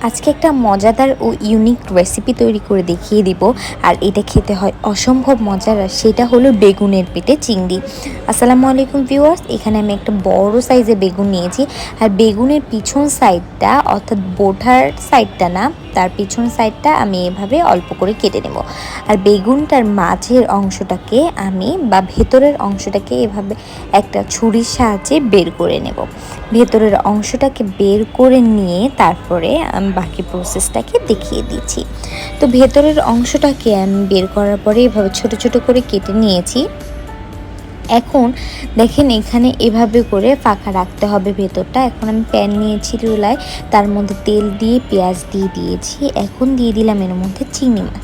আজকে একটা মজাদার ও ইউনিক রেসিপি তৈরি করে দেখিয়ে দিব। আর এটা খেতে হয় অসম্ভব মজার, আর সেটা হলো বেগুনের পেটে চিংড়ি। আসসালামু আলাইকুম ভিউয়ার্স, এখানে আমি একটা বড় সাইজে বেগুন নিয়েছি। আর বেগুনের পিছন সাইডটা, অর্থাৎ বোটার সাইডটা না, তার পিছন সাইডটা আমি এভাবে অল্প করে কেটে নেব। আর বেগুনটার মাঝের অংশটাকে আমি ভেতরের অংশটাকে এভাবে একটা ছুরির সাহায্যে বের করে নেব। ভেতরের অংশটাকে বের করে নিয়ে তারপরে আমি বাকি প্রসেসটাকে দেখিয়ে দিচ্ছি। তো ভেতরের অংশটাকে আমি বের করার পরে এভাবে ছোট ছোট করে কেটে নিয়েছি। এখন দেখেন এখানে এভাবে করে ফাঁকা রাখতে হবে ভেতরটা। এখন আমি প্যান নিয়েছি চুলায়, তার মধ্যে তেল দিয়ে পেঁয়াজ দিয়ে দিয়েছি। এখন দিয়ে দিলাম এর মধ্যে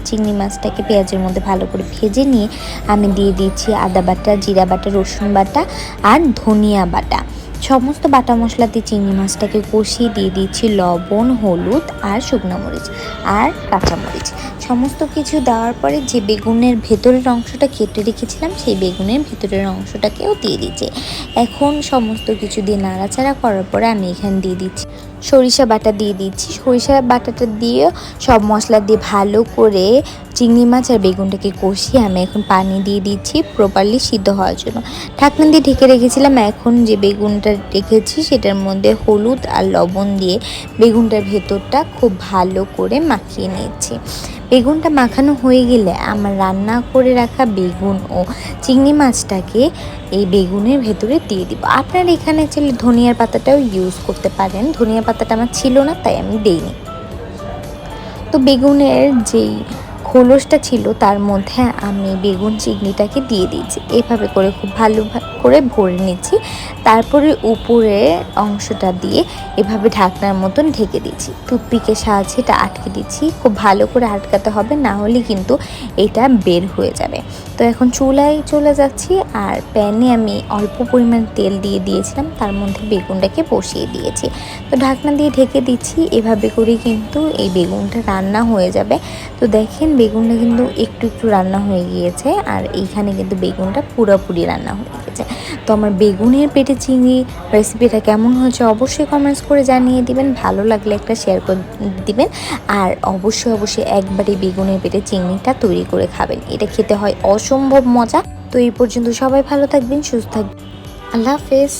চিংড়ি মাছটাকে পেঁয়াজের মধ্যে ভালো করে ভেজে নিয়ে আমি দিয়ে দিচ্ছি আদা বাটা, জিরা বাটা, রসুন বাটা আর ধনিয়া বাটা। সমস্ত বাটা মশলা দিয়ে চিংড়ি মাছটাকে কষিয়ে দিয়ে দিচ্ছি লবণ, হলুদ আর শুকনো মরিচ আর কাঁচামরিচ। সমস্ত কিছু দেওয়ার পরে যে বেগুনের ভেতরের অংশটা কেটে রেখেছিলাম সেই বেগুনের ভেতরের অংশটাকেও দিয়ে দিচ্ছি। এখন সমস্ত কিছু দিয়ে নাড়াচাড়া করার পরে আমি এখানে দিয়ে দিচ্ছি সরিষা বাটা দিয়ে দিচ্ছি। সরিষা বাটাটা দিয়ে সব মশলা দিয়ে ভালো করে চিংড়ি মাছ আর বেগুনটাকে কষিয়ে আমি এখন পানি দিয়ে দিচ্ছি প্রপারলি সিদ্ধ হওয়ার জন্য। ঢাকনা দিয়ে ঢেকে রেখেছিলাম। এখন যে বেগুনটা রেখেছি সেটার মধ্যে হলুদ আর লবণ দিয়ে বেগুনটার ভেতরটা খুব ভালো করে মাখিয়ে নিচ্ছি। বেগুনটা মাখানো হয়ে গেলে আমার রান্না করে রাখা বেগুন ও চিংড়ি মাছটাকে এই বেগুনের ভেতরে দিয়ে দিব। আপনারা এখানে চাইলে ধনিয়ার পাতাটাও ইউজ করতে পারেন। ধনিয়া পাতাটা আমার ছিল না, তাই আমি দেইনি। তো বেগুনের যেই খোলসটা ছিল তার মধ্যে আমি বেগুন চিংড়িটাকে দিয়ে দিয়েছি। এভাবে করে খুব ভালো করে ভরে নিচ্ছি। তারপরে উপরে অংশটা দিয়ে এভাবে ঢাকনার মতন ঢেকে দিচ্ছি। টুথপিকের সাহায্যে এটা আটকে দিচ্ছি। খুব ভালো করে আটকাতে হবে, না হলে কিন্তু এটা বের হয়ে যাবে। তো এখন চুলায় চলে যাচ্ছি, আর প্যানে আমি অল্প পরিমাণ তেল দিয়ে দিয়েছিলাম, তার মধ্যে বেগুনটাকে বসিয়ে দিয়েছি। তো ঢাকনা দিয়ে ঢেকে দিচ্ছি। এভাবে করে কিন্তু এই বেগুনটা রান্না হয়ে যাবে। তো দেখেন বেগুনটা কিন্তু একটু একটু রান্না হয়ে গিয়েছে, আর এইখানে কিন্তু বেগুনটা পুরোপুরি রান্না হয়ে গেছে। তো আমার বেগুনের পেটে চিংড়ি রেসিপিটা কেমন হয়েছে অবশ্যই কমেন্টস করে জানিয়ে দিবেন। ভালো লাগলে একটা শেয়ার করে দিবেন। আর অবশ্যই একবারই বেগুনের পেটে চিংড়িটা তৈরি করে খাবেন, এটা খেতে হয় অসম্ভব মজা। তো এই পর্যন্ত সবাই ভালো থাকবেন, সুস্থ থাকবেন। আল্লাহ হাফেজ।